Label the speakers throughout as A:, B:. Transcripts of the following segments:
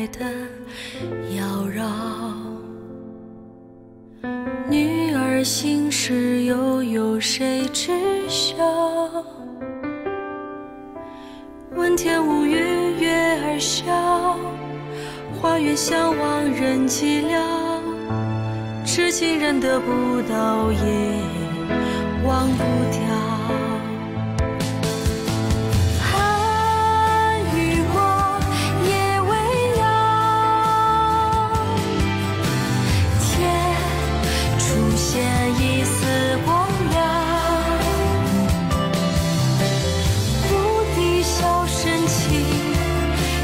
A: 来的妖娆。女儿心事又有谁知晓？问天无语，月儿笑。花月相望人寂寥，痴情人得不到也忘不掉。寒雨过，夜未央，天出现一丝光亮。牧笛笑深情，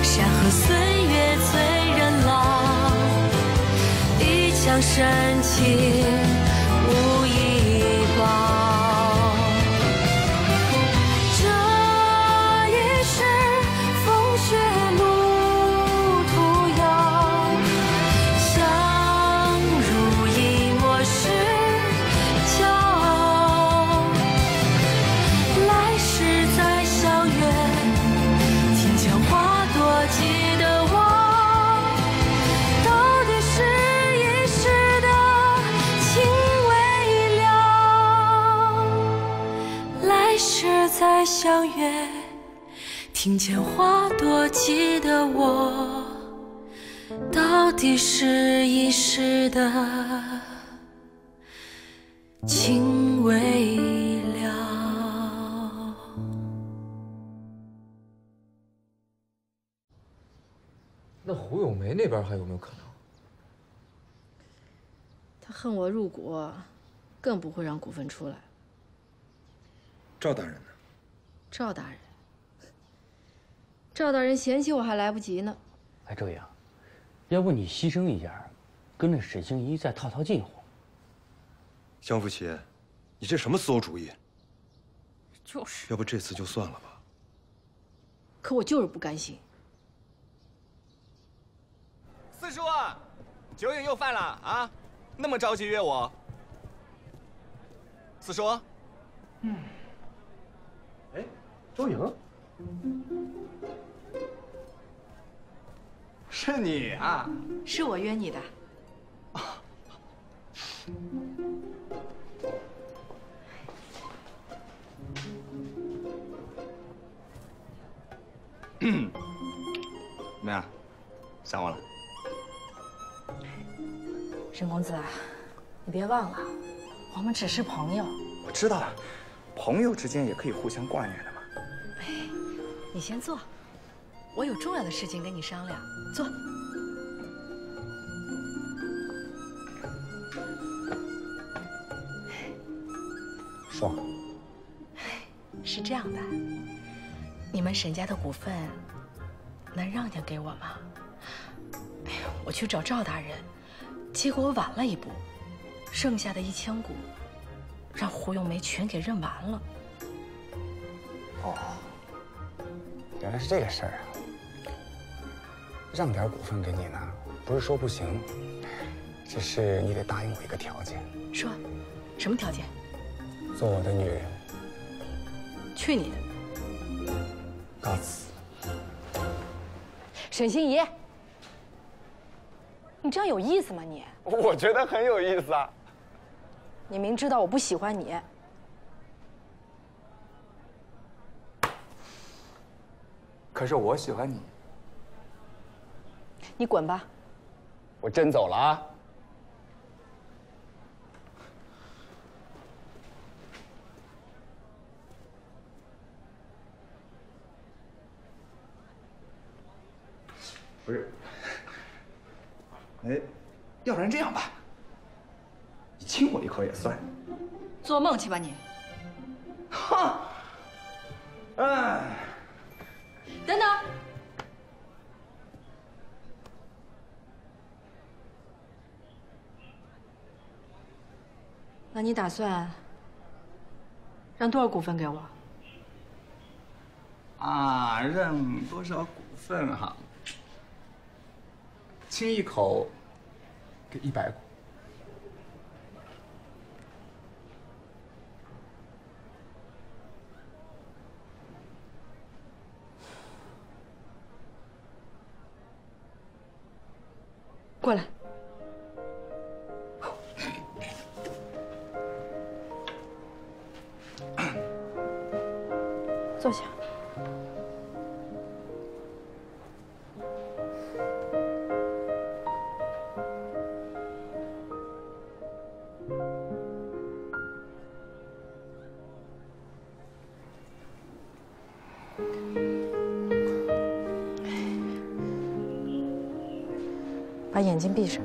A: 山河岁月催人老。一腔深情无以报。这一世风雪路途遥，相濡以沫是骄傲。来世再相约，庭前花朵记得我，到底是一世的情未了。来世再相约，庭前花朵记得我，到底是一世的情未了。
B: 那胡咏梅那边还有没有可能？
C: 他恨我入股，更不会让股份出来。
D: 赵大人呢？
C: 赵大人，赵大人嫌弃我还来不及呢。
E: 哎，周莹，要不你牺牲一下，跟着沈星移再套套近乎？
D: 江福奇，你这什么馊主意？
C: 就是。
D: 要不这次就算了吧。
C: 可我就是不甘心。
F: 四叔啊，酒瘾又犯了啊！那么着急约我。四叔。
D: 哎，周莹，
F: 是你啊？
G: 是我约你的。
F: 怎么样？想我了？
G: 沈公子啊，你别忘了，我们只是朋友。
F: 我知道，朋友之间也可以互相挂念的嘛。
G: 哎，你先坐，我有重要的事情跟你商量。坐。
E: 说。
G: 是这样的，你们沈家的股份能让点给我吗？哎呀，我去找赵大人，结果我晚了一步，剩下的1000股让胡咏梅全给认完了。
H: 哦，原来是这个事儿啊！让点股份给你呢，不是说不行，只是你得答应我一个条件。
G: 说，什么条件？
H: 做我的女人。
G: 去你的！
H: 告辞。
G: 沈心怡，你这样有意思吗你？
F: 我觉得很有意思啊。
G: 你明知道我不喜欢你。
H: 可是我喜欢你。
G: 你滚吧！
H: 我真走了啊！
F: 不是，哎，要不然这样吧，你亲我一口也算。
G: 做梦去吧你！
F: 哼！哎，
G: 等等。那你打算让多少股份给我？
F: 啊，认多少股份哈？亲一口，
H: 给100股。
C: 过来。坐下。
G: 把眼睛闭上。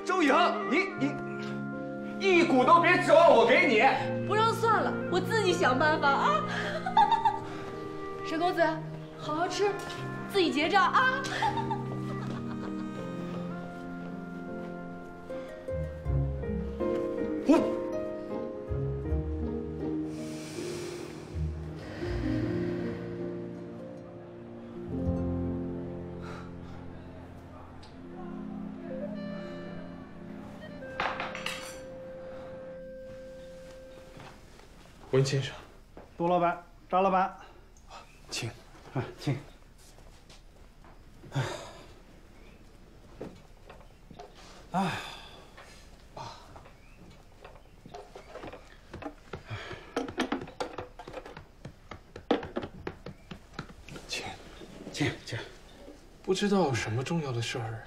F: 周颖，你一股都别指望我给你。
C: 不让算了，我自己想办法啊！沈公子，好好吃，自己结账啊！
I: 文先生，
J: 杜老板、张老板，
I: 请，
J: 请。请。
I: 不知道什么重要的事儿，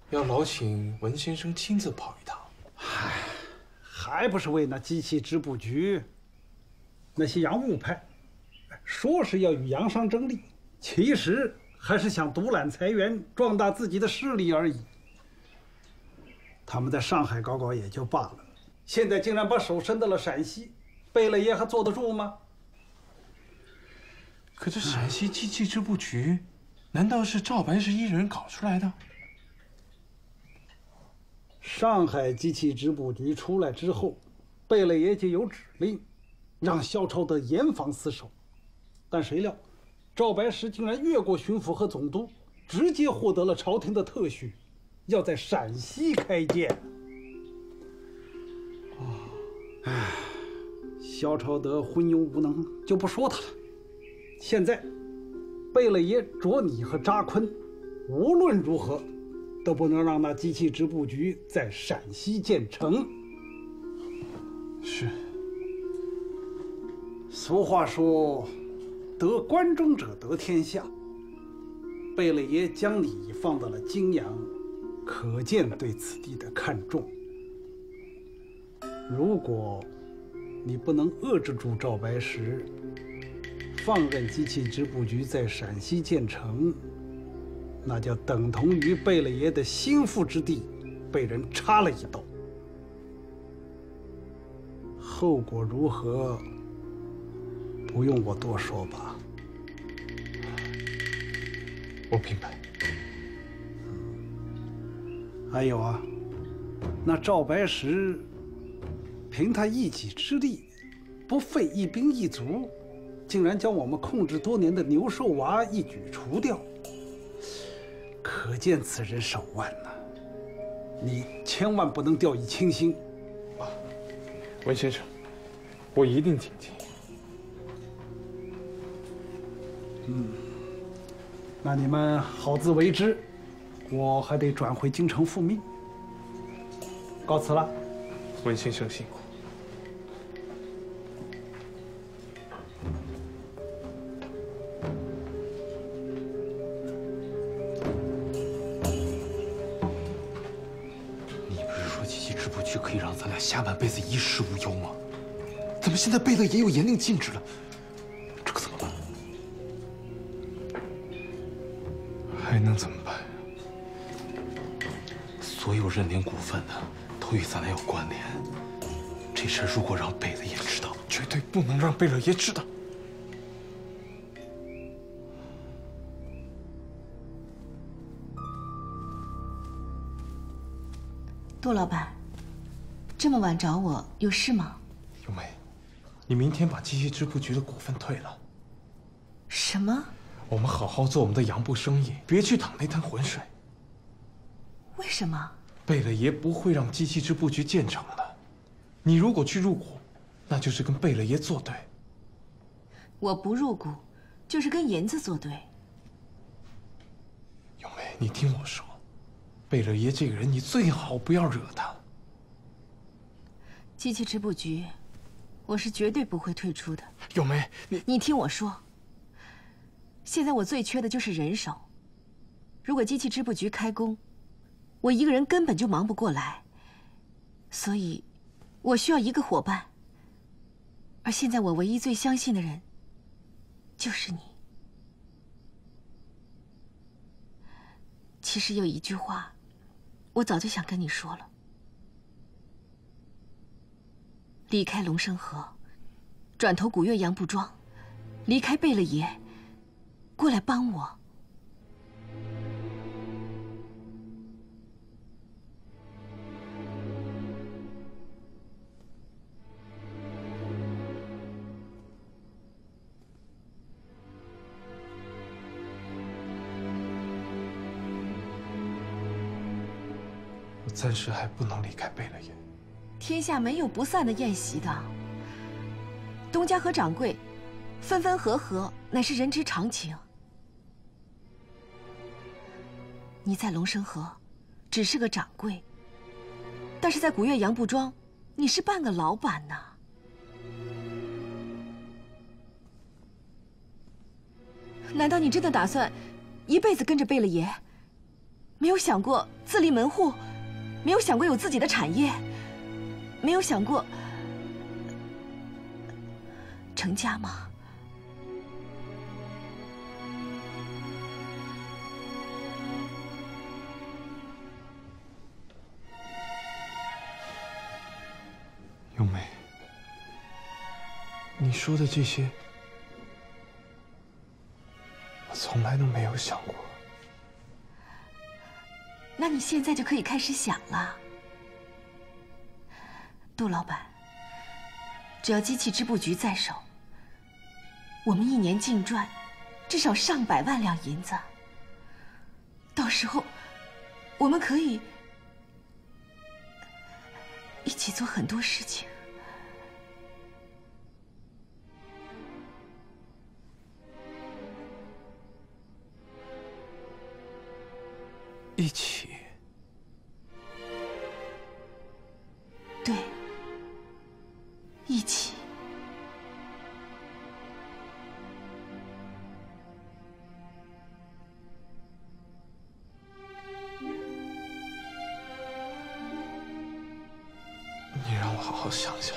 I: 要劳请文先生亲自跑一趟。
J: 还不是为那机器织布局那些洋务派，说是要与洋商争利，其实还是想独揽财源，壮大自己的势力而已。他们在上海搞搞也就罢了，现在竟然把手伸到了陕西，贝勒爷还坐得住吗？
I: 可这陕西机器织布局，难道是赵白石一人搞出来的？
J: 上海机器织布局出来之后，贝勒爷就有指令，让萧超德严防死守。但谁料，赵白石竟然越过巡抚和总督，直接获得了朝廷的特许，要在陕西开建。萧超德昏庸无能，就不说他了。现在，贝勒爷着你和扎坤，无论如何，都不能让那机器织布局在陕西建成。
I: 是。
J: 俗话说，得关中者得天下。贝勒爷将你放到了泾阳，可见对此地的看重。如果你不能遏制住赵白石，放任机器织布局在陕西建成，那就等同于贝勒爷的心腹之地被人插了一刀。后果如何，不用我多说吧。
I: 我明白。
J: 还有啊，那赵白石凭他一己之力，不费一兵一卒，竟然将我们控制多年的牛兽娃一举除掉，可见此人手腕呐！你千万不能掉以轻心。
I: 文先生，我一定谨记。
J: 那你们好自为之，我还得转回京城复命。告辞了。
I: 文先生辛苦。
K: 你不是说机器织布局可以让咱俩下半辈子衣食无忧吗？怎么现在贝勒爷又严令禁止了？这可怎么办？
I: 还能怎么办？
K: 所有认领股份的都与咱俩有关联，这事如果让贝勒爷知道，
I: 绝对不能让贝勒爷知道。
L: 杜老板，这么晚找我有事吗？
I: 咏梅，你明天把机器织布局的股份退了。
G: 什么？
I: 我们好好做我们的洋布生意，别去淌那滩浑水。
G: 为什么？
I: 贝勒爷不会让机器织布局建成的。你如果去入股，那就是跟贝勒爷作对。
G: 我不入股，就是跟银子作对。
I: 咏梅，你听我说，贝勒爷这个人，你最好不要惹他。
G: 机器织布局，我是绝对不会退出的。
I: 咏梅，
G: 你听我说，现在我最缺的就是人手。如果机器织布局开工，我一个人根本就忙不过来，所以，我需要一个伙伴。而现在我唯一最相信的人，就是你。其实有一句话，我早就想跟你说了。离开龙生河，转投古月洋布庄，离开贝勒爷，过来帮我。
I: 我暂时还不能离开贝勒爷。
G: 天下没有不散的宴席的。东家和掌柜分分合合，乃是人之常情。你在龙生河只是个掌柜，但是在古月洋布庄，你是半个老板呐。难道你真的打算一辈子跟着贝勒爷？没有想过自立门户，没有想过有自己的产业，没有想过成家吗？
I: 咏梅，你说的这些，我从来都没有想过。
G: 那你现在就可以开始想了。杜老板，只要机器织布局在手，我们一年净赚至少上百万两银子。到时候，我们可以一起做很多事情。
I: 一起？
G: 对，一起。
I: 你让我好好想想。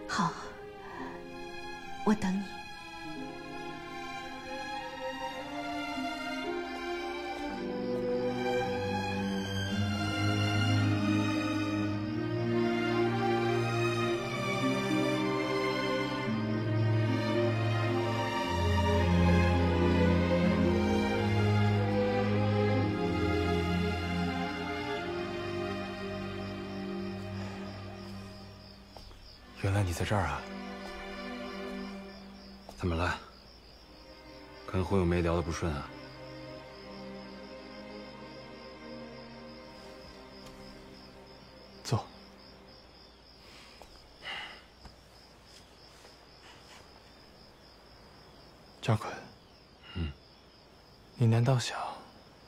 G: 好，我等你。
D: 原来你在这儿啊？怎么了？跟胡咏梅聊得不顺啊？
I: 坐。张坤，你难道想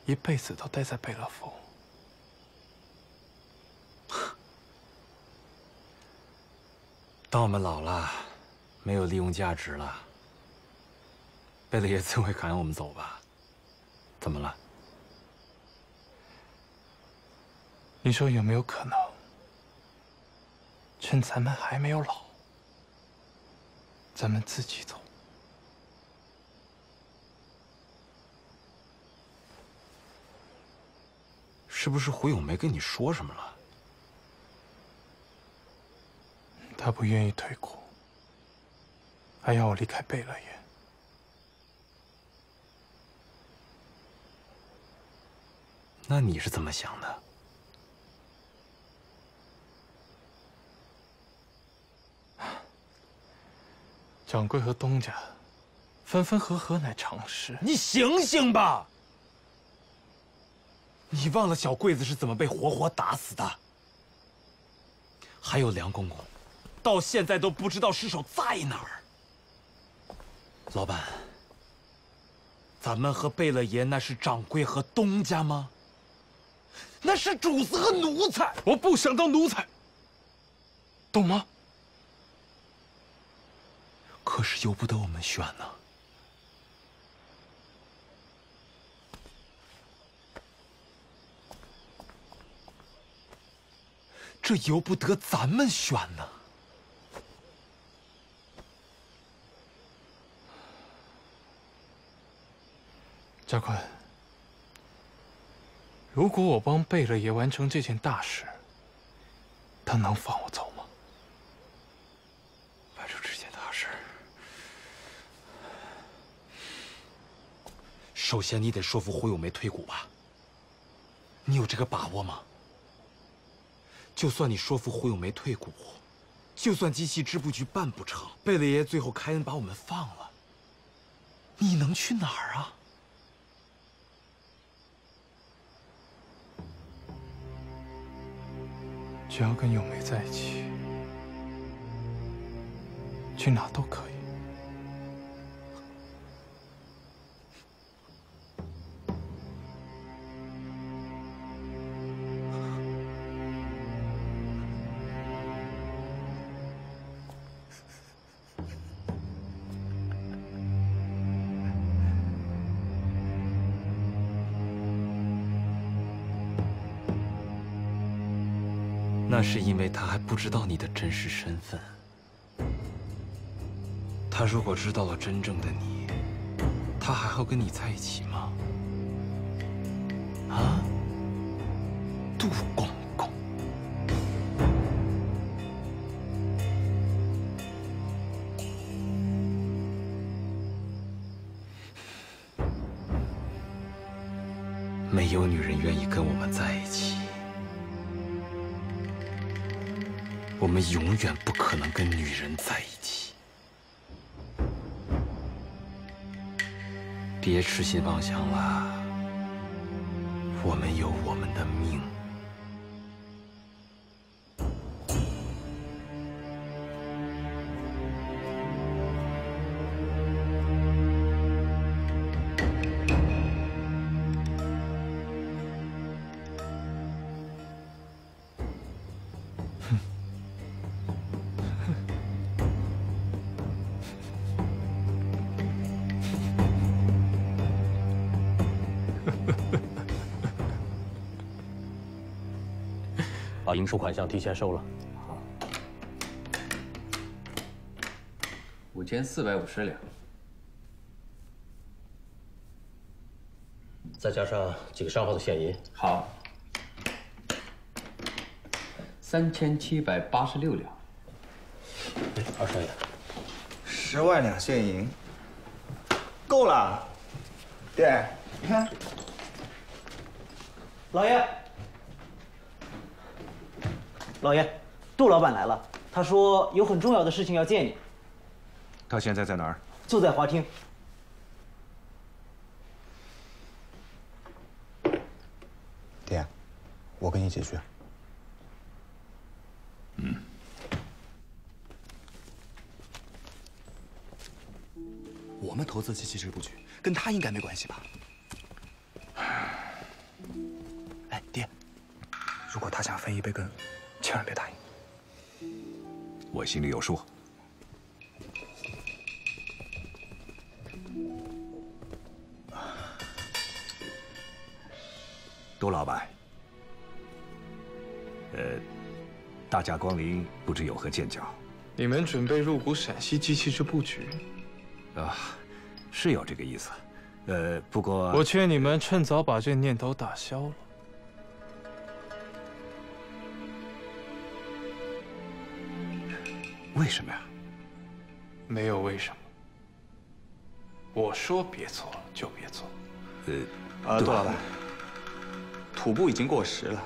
I: 一辈子都待在贝勒府？
D: 当我们老了，没有利用价值了，贝勒爷自会赶我们走吧？怎么了？
I: 你说有没有可能，趁咱们还没有老，咱们自己走？
D: 是不是胡咏梅跟你说什么了？
I: 他不愿意退股，还要我离开贝勒爷。
D: 那你是怎么想的？
I: 掌柜和东家分分合合乃常事。
D: 你醒醒吧！你忘了小桂子是怎么被活活打死的？还有梁公公，到现在都不知道尸首在哪儿。老板，咱们和贝勒爷那是掌柜和东家吗？那是主子和奴才。
I: 我不想当奴才，懂吗？
D: 可是由不得我们选呢。这由不得咱们选呢。
I: 家坤，如果我帮贝勒爷完成这件大事，他能放我走吗？
D: 完成这件大事，首先你得说服胡咏梅退股吧。你有这个把握吗？就算你说服胡咏梅退股，就算机器织布局办不成，贝勒爷最后开恩把我们放了，你能去哪儿啊？
I: 只要跟咏梅在一起，去哪都可以。
D: 那是因为他还不知道你的真实身份。他如果知道了真正的你，他还会跟你在一起吗？啊，杜公公，没有女人愿意跟我们在一起。我们永远不可能跟女人在一起。别痴心妄想了，我们有我们的命。
E: 把应收款项提前收了。
B: 5450两，
E: 再加上几个商号的现银。
B: 好，3786两。
E: 二少爷
F: ，10万两现银，够了。爹，你看，
L: 老爷，老爷，杜老板来了，他说有很重要的事情要见你。
M: 他现在在哪儿？
L: 就在华厅。
H: 爹，我跟你解决。
F: 我们投资机器织布局，跟他应该没关系吧？哎，爹，如果他想分一杯羹，千万别答应。
M: 我心里有数。 杜老板，大驾光临，不知有何见教？
I: 你们准备入股陕西机器织布局？
M: 啊，是有这个意思。不过
I: 我劝你们趁早把这念头打消了。
M: 为什么呀？
I: 没有为什么。我说别做就别做。
F: 杜老板。 土布已经过时了，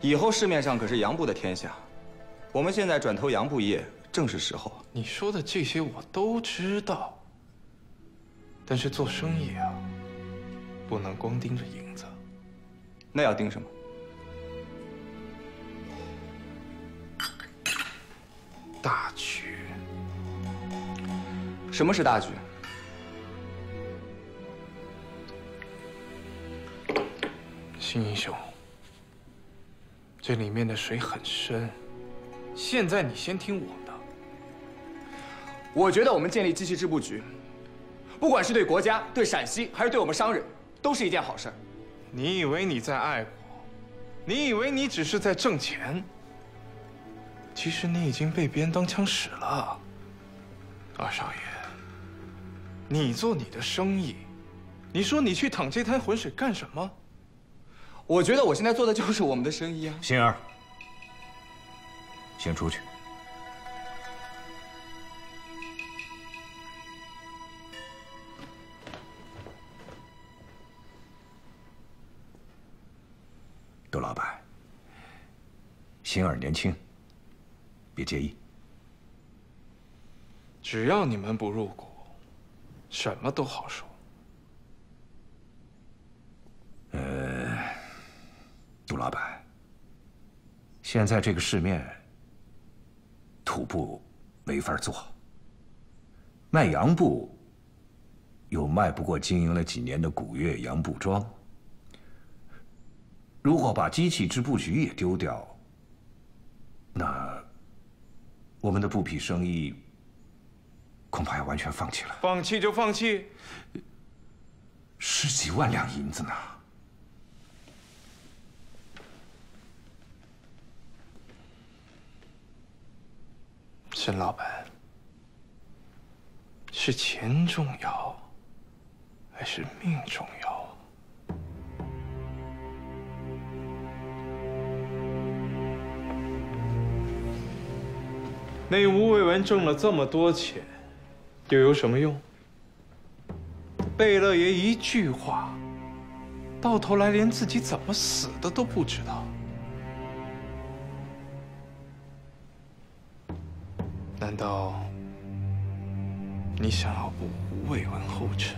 F: 以后市面上可是洋布的天下。我们现在转投洋布业，正是时候。
I: 你说的这些我都知道，但是做生意啊，不能光盯着银子。
F: 那要盯什么？
I: 大局。
F: 什么是大局？
I: 新英雄，这里面的水很深，现在你先听我的。
F: 我觉得我们建立机器织布局，不管是对国家、对陕西，还是对我们商人，都是一件好事。
I: 你以为你在爱我？你以为你只是在挣钱？其实你已经被别人当枪使了。二少爷，你做你的生意，你说你去淌这滩浑水干什么？
F: 我觉得我现在做的就是我们的生意啊。
M: 星儿，先出去。杜老板，星儿年轻，别介意。
I: 只要你们不入股，什么都好说。
M: 杜老板，现在这个市面，土布没法做，卖洋布又卖不过经营了几年的古越洋布庄。如果把机器织布局也丢掉，那我们的布匹生意恐怕要完全放弃了。
I: 放弃就放弃
M: ，10几万两银子呢。
I: 沈老板，是钱重要，还是命重要？那吴伟文挣了这么多钱，又有什么用？贝勒爷一句话，到头来连自己怎么死的都不知道。难道你想要步吴伟文后尘？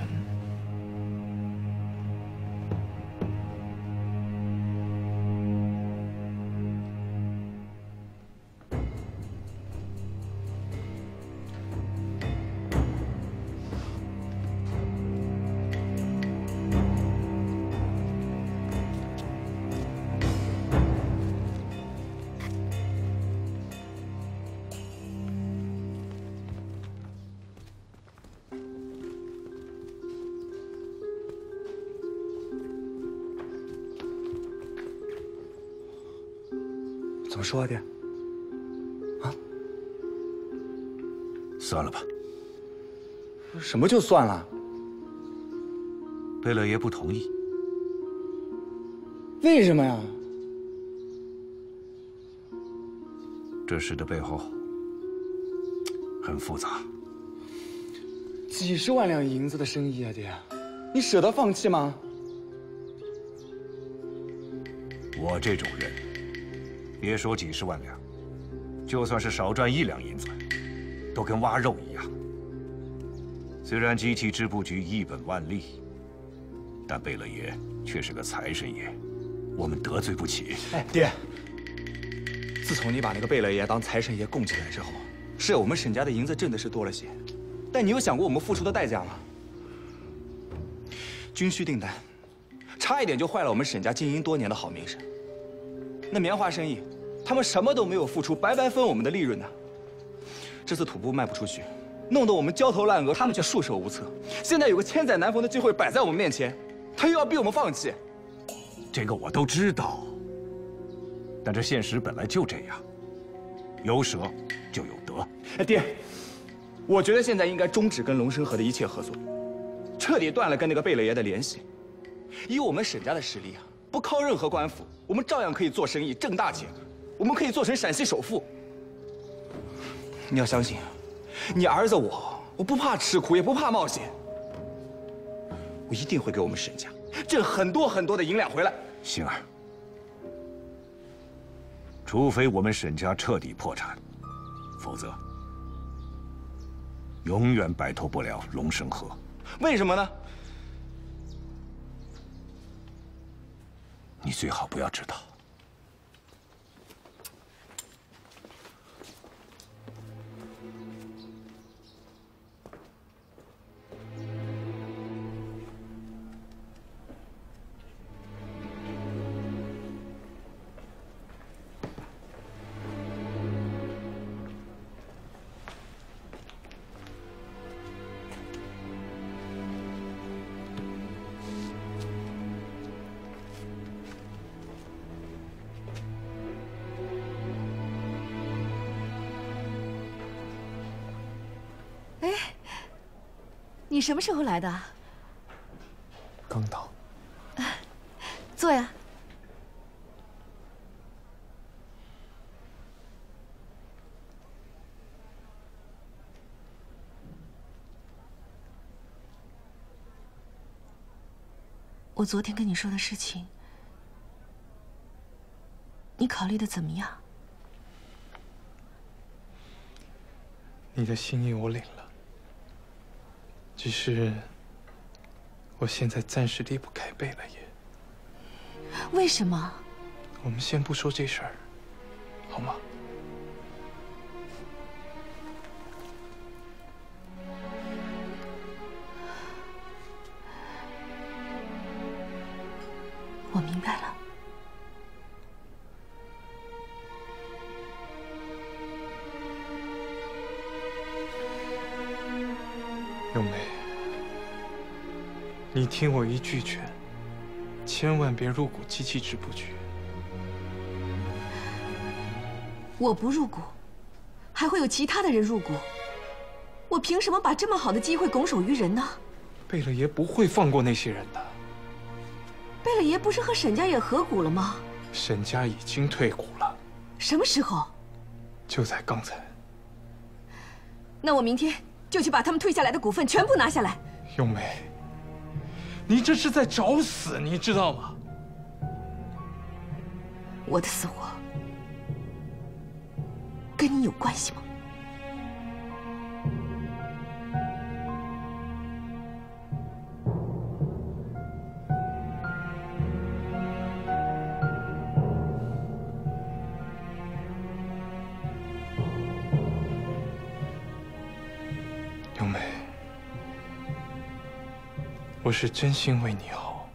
F: 怎么说啊，爹？啊？
M: 算了吧。
F: 什么就算了？
M: 贝勒爷不同意。
F: 为什么呀？
M: 这事的背后很复杂。
F: 几十万两银子的生意啊，爹，你舍得放弃吗？
M: 我这种人，别说几十万两，就算是少赚1两银子，都跟挖肉一样。虽然机器织布局一本万利，但贝勒爷却是个财神爷，我们得罪不起。
F: 哎，爹，自从你把那个贝勒爷当财神爷供起来之后，是我们沈家的银子挣的是多了些，但你有想过我们付出的代价吗？军需订单，差一点就坏了我们沈家经营多年的好名声。那棉花生意，他们什么都没有付出，白白分我们的利润呢。这次土布卖不出去，弄得我们焦头烂额，他们却束手无策。现在有个千载难逢的机会摆在我们面前，他又要逼我们放弃。
M: 这个我都知道，但这现实本来就这样，有舍就有得。
F: 哎，爹，我觉得现在应该终止跟龙生河的一切合作，彻底断了跟那个贝勒爷的联系。以我们沈家的实力啊，不靠任何官府，我们照样可以做生意挣大钱，我们可以做成陕西首富。你要相信，你儿子我不怕吃苦，也不怕冒险，我一定会给我们沈家挣很多很多的银两回来。
M: 星儿，除非我们沈家彻底破产，否则永远摆脱不了龙生河。
F: 为什么呢？
M: 你最好不要知道。
C: 你什么时候来的？
K: 刚到。
C: 坐呀。
A: 我昨天跟你说的事情，你考虑的怎么样？
I: 你的心意我领了。 只是，我现在暂时离不开贝勒爷。
A: 为什么？
I: 我们先不说这事儿，好吗？
A: 我明白了。
I: 咏梅，你听我一句劝，千万别入股机器织布局。
A: 我不入股，还会有其他的人入股。我凭什么把这么好的机会拱手于人呢？
I: 贝勒爷不会放过那些人的。
A: 贝勒爷不是和沈家也合股了吗？
I: 沈家已经退股了。
A: 什么时候？
I: 就在刚才。
A: 那我明天就去把他们退下来的股份全部拿下来。
I: 咏梅，你这是在找死，你知道吗？
A: 我的死活跟你有关系吗？
I: 咏梅，我是真心为你好。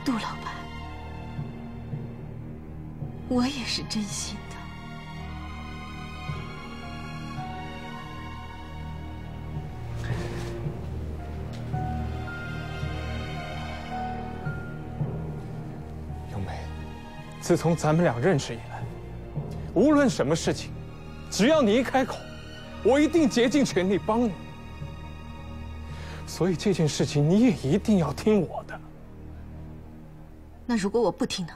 A: 杜老板，我也是真心的。
K: 咏梅，自从咱们俩认识以来，无论什么事情，只要你一开口，我一定竭尽全力帮你。所以这件事情你也一定要听我的。
A: 那如果我不听呢？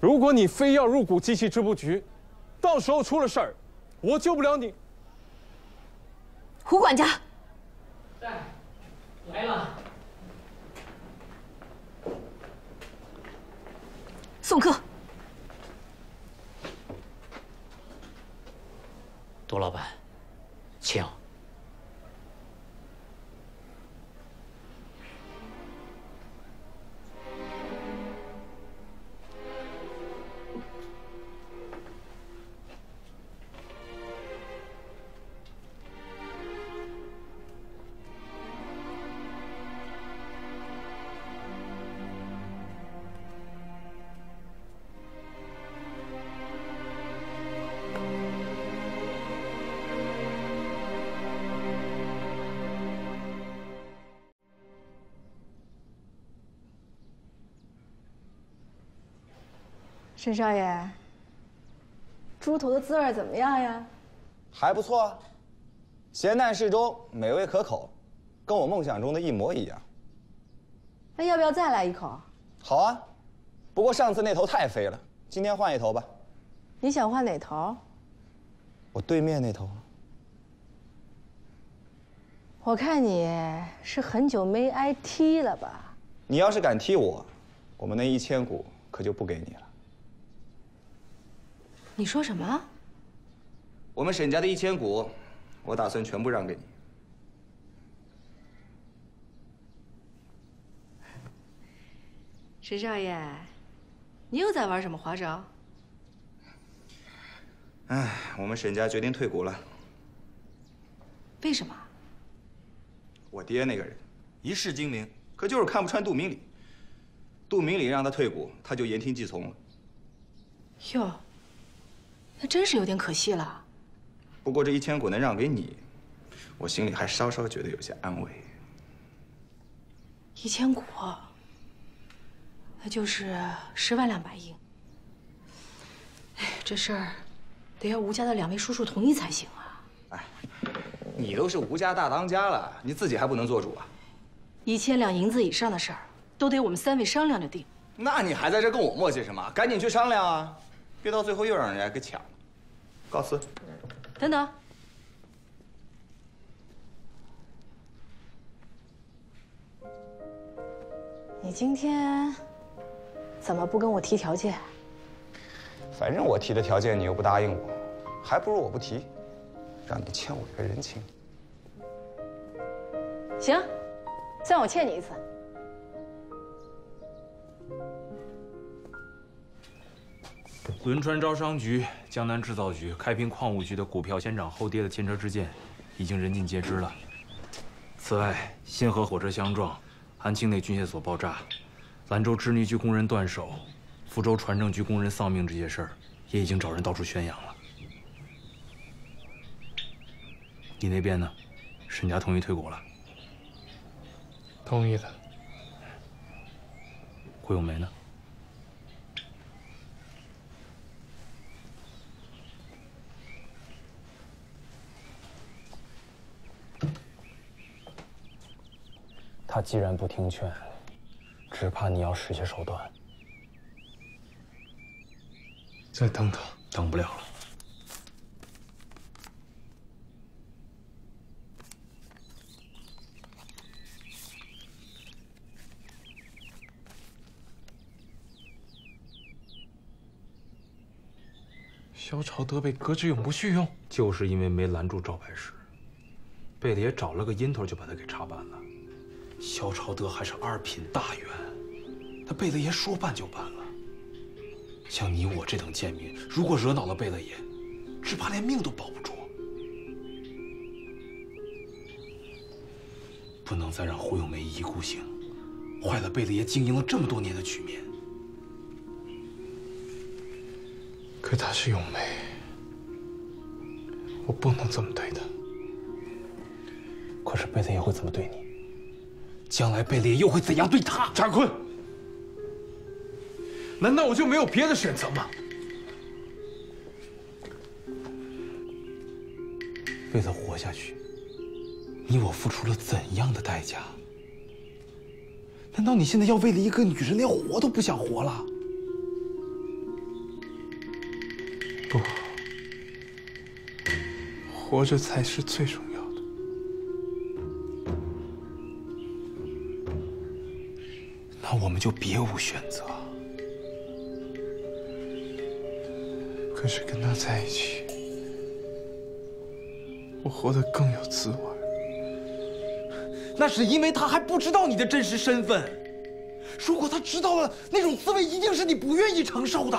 K: 如果你非要入股机器织布局，到时候出了事儿，我救不了你。
A: 胡管家，
E: 在，来了。
A: 送客。
E: 杜老板，请。
N: 沈少爷，猪头的滋味怎么样呀？
H: 还不错啊，咸淡适中，美味可口，跟我梦想中的一模一样。
N: 那要不要再来一口？
H: 好啊，不过上次那头太肥了，今天换一头吧。
N: 你想换哪头？
H: 我对面那头。
N: 我看你是很久没挨踢了吧？
F: 你要是敢踢我，我们那1000股可就不给你了。
G: 你说什么？
F: 我们沈家的1000股，我打算全部让给你。
G: 沈少爷，你又在玩什么花招？
F: 哎，我们沈家决定退股了。
G: 为什么？
F: 我爹那个人一世精明，可就是看不穿杜明礼。杜明礼让他退股，他就言听计从了。
G: 哟，那真是有点可惜了。
F: 不过这1000股能让给你，我心里还稍稍觉得有些安慰。
G: 1000股，那就是10万2白银。哎，这事儿得要吴家的2位叔叔同意才行啊。
F: 哎，你都是吴家大当家了，你自己还不能做主啊
G: ？1000两银子以上的事儿，都得我们3位商量着定。
F: 那你还在这跟我磨叽什么？赶紧去商量啊！别到最后又让人家给抢了。告辞。
G: 等等。你今天怎么不跟我提条件？
H: 反正我提的条件你又不答应我，还不如我不提，让你欠我一个人情。
N: 行，算我欠你一次。
D: 轮川招商局、江南制造局、开平矿务局的股票先涨后跌的前车之鉴，已经人尽皆知了。此外，新河火车相撞、安庆内军械所爆炸、兰州织女局工人断手、福州船政局工人丧命这些事儿，也已经找人到处宣扬了。你那边呢？沈家同意退股了？
K: 同意了。
D: 胡咏梅呢？
E: 他既然不听劝，只怕你要使些手段。
K: 再等等，
D: 等不了了。
K: 萧朝德被革职永不叙用，
D: 就是因为没拦住赵白石，贝勒爷找了个阴头就把他给插办了。萧朝德还是2品大员，他贝勒爷说办就办了。像你我这等贱民，如果惹恼了贝勒爷，只怕连命都保不住。不能再让胡咏梅一意孤行，坏了贝勒爷经营了这么多年的局面。
K: 可她是咏梅，我不能这么对她。
D: 可是贝勒爷会怎么对你？将来贝勒爷又会怎样对他？
K: 扎坤，难道我就没有别的选择吗？
D: 为了活下去，你我付出了怎样的代价？难道你现在要为了一个女人连活都不想活了？
K: 不，活着才是最重要的。
D: 那我们就别无选择。
K: 可是跟他在一起，我活得更有滋味。
D: 那是因为他还不知道你的真实身份。如果他知道了，那种滋味一定是你不愿意承受的。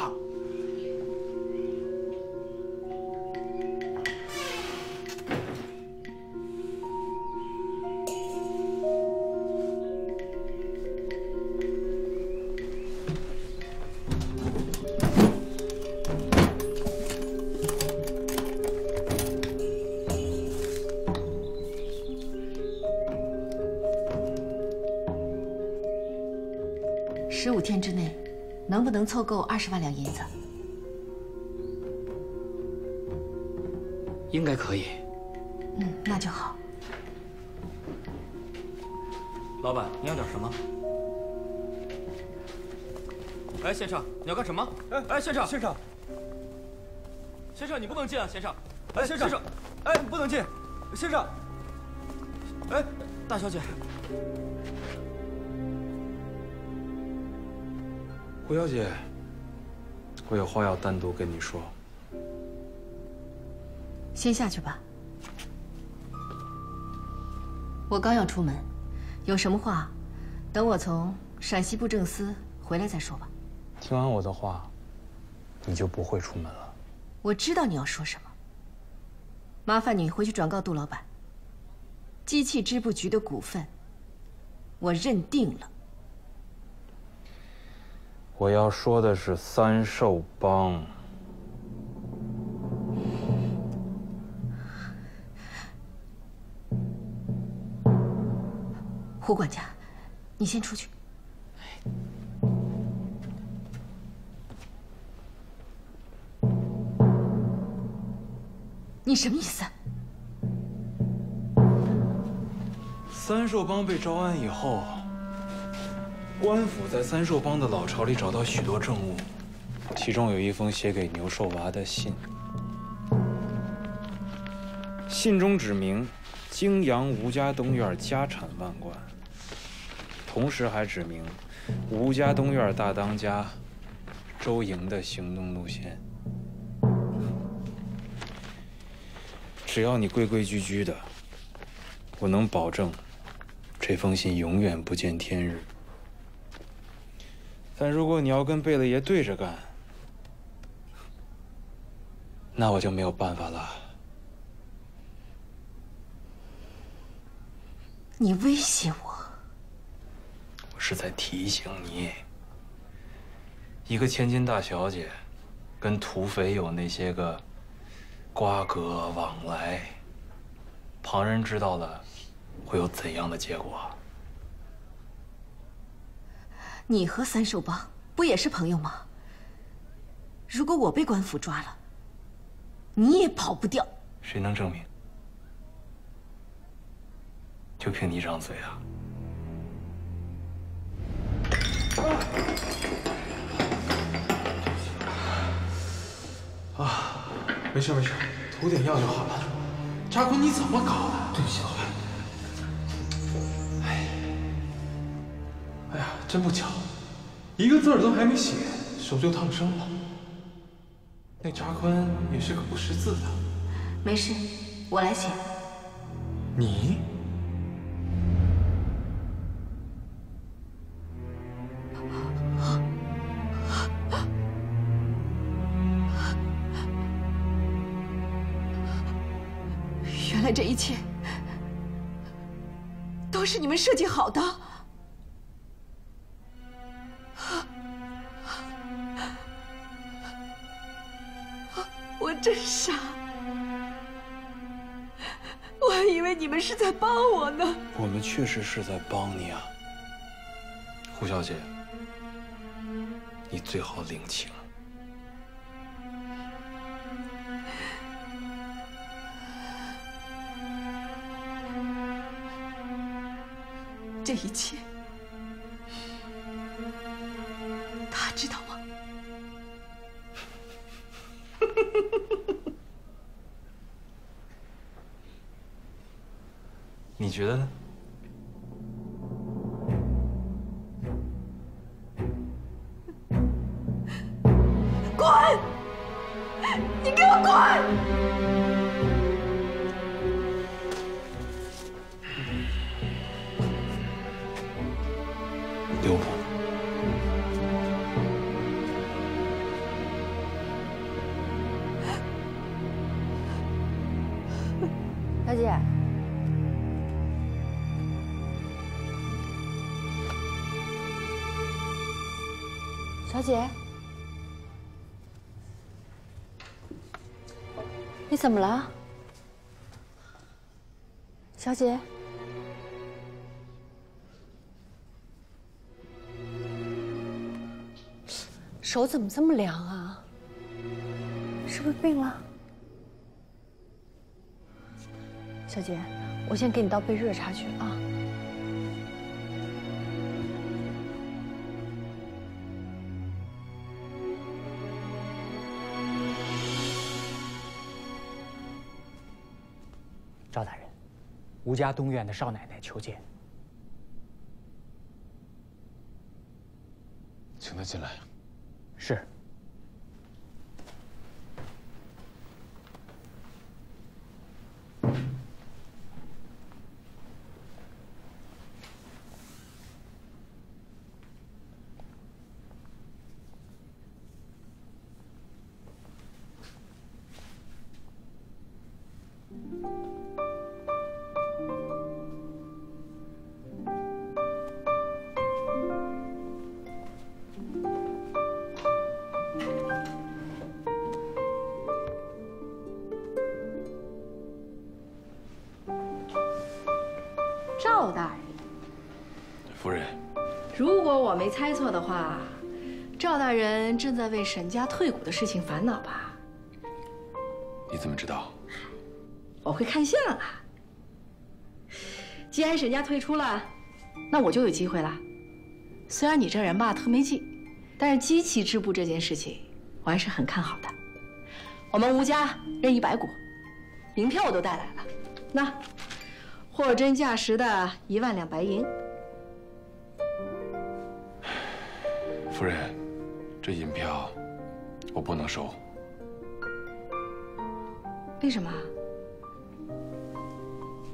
O: 15天之内，能不能凑够20万两银子？
E: 应该可以。
O: 那就好。
E: 老板，你要点什么？
P: 哎，先生，你要干什么？哎，先生，先生，你不能进啊，先生。哎，先生，哎，你不能进，先生。哎，大小姐。
K: 胡小姐，我有话要单独跟你说。
O: 先下去吧。我刚要出门，有什么话，等我从陕西布政司回来再说吧。
E: 听完我的话，你就不会出门了。
O: 我知道你要说什么。麻烦你回去转告杜老板，机器织布局的股份，我认定了。
E: 我要说的是三寿帮。
O: 胡管家，你先出去。你什么意思？
K: 三寿帮被招安以后，官府在三寿帮的老巢里找到许多证物，
E: 其中有一封写给牛寿娃的信，信中指明泾阳吴家东院家产万贯，同时还指明吴家东院大当家周莹的行动路线。只要你规规矩矩的，我能保证这封信永远不见天日。但如果你要跟贝勒爷对着干，那我就没有办法了。
O: 你威胁我？
E: 我是在提醒你，一个千金大小姐，跟土匪有那些个瓜葛往来，旁人知道了，会有怎样的结果？
O: 你和三寿帮不也是朋友吗？如果我被官府抓了，你也跑不掉。
E: 谁能证明？就凭你一张嘴啊？
I: 没事没事，涂点药就好了。扎坤，你怎么搞的？对不起，老板。哎呀，真不巧，一个字儿都还没写，手就烫伤了。那扎坤也是个不识字的。
O: 没事，我来写。
I: 你？
O: 原来这一切都是你们设计好的。我真傻，我还以为你们是在帮我呢。
E: 我们确实是在帮你啊，胡小姐，你最好领情。
O: 这一切，他知道吗？
E: 你觉得呢？
O: 滚！你给我滚！
E: 刘鹏，
N: 小姐，小姐，你怎么了？小姐。手怎么这么凉啊？是不是病了？小姐，我先给你倒杯热茶去啊。
Q: 赵大人，吴家东院的少奶奶求见。
R: 请她进来。
Q: 是。
G: 赵大人，
E: 夫人，
G: 如果我没猜错的话，赵大人正在为沈家退股的事情烦恼吧？
E: 你怎么知道？
G: 我会看相啊。既然沈家退出了，那我就有机会了。虽然你这人吧特没劲，但是机器织布这件事情，我还是很看好的。我们吴家认100股，银票我都带来了。那货真价实的1万2白银。
E: 夫人，这银票我不能收。
G: 为什么？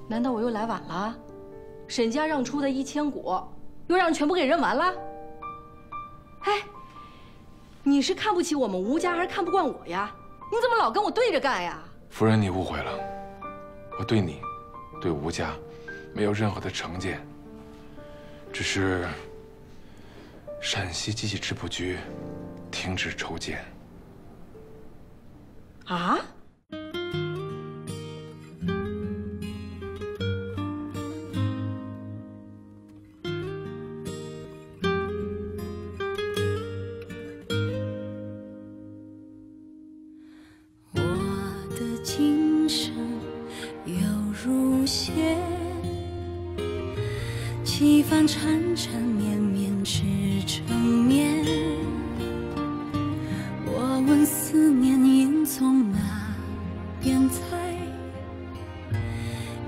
G: 难道我又来晚了？沈家让出的1000股，又让全部给认完了？哎，你是看不起我们吴家，还是看不惯我呀？你怎么老跟我对着干呀？
E: 夫人，你误会了，我对你，对吴家，没有任何的成见，只是陕西机器织布局停止筹建。
G: 啊？
A: 几番缠缠绵绵织成面，我问思念应从哪边采？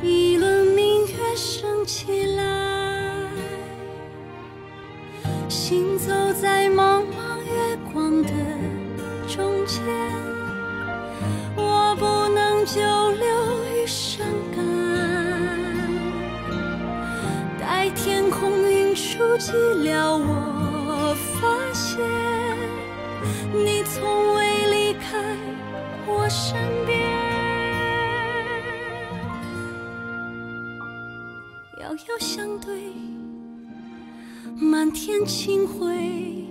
A: 一轮明月升起来，行走在茫茫月光的中间，我不能久留于伤感。待天空云舒寂寥，我发现你从未离开我身边。遥遥相对，满天清辉，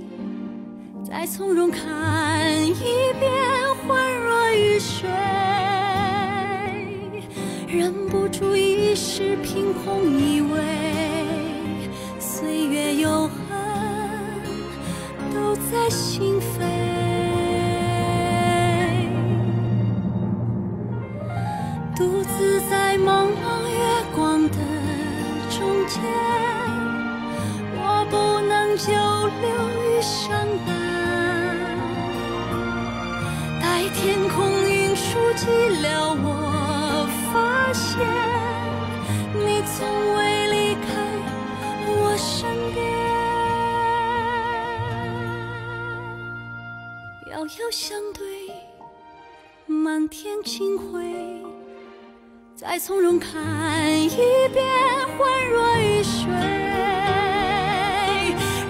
A: 再从容看一遍，恍若雨水。忍不住一时凭空以为岁月有痕都在心扉，独自在茫茫月光的中间，我不能久留于伤感。待天空云舒寂寥，我发现你从未离开我身边。遥遥相对，满天清辉，再从容看一遍，恍若雨水。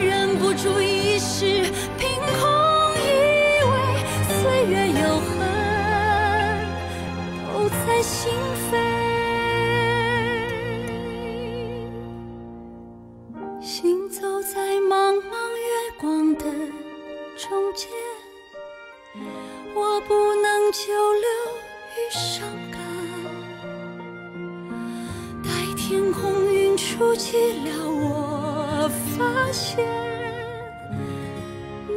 A: 忍不住一时凭空以为岁月有痕都在心扉。行走在茫茫月光的中间，我不能久留于伤感。待天空云舒寂寥，我发现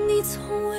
A: 你从未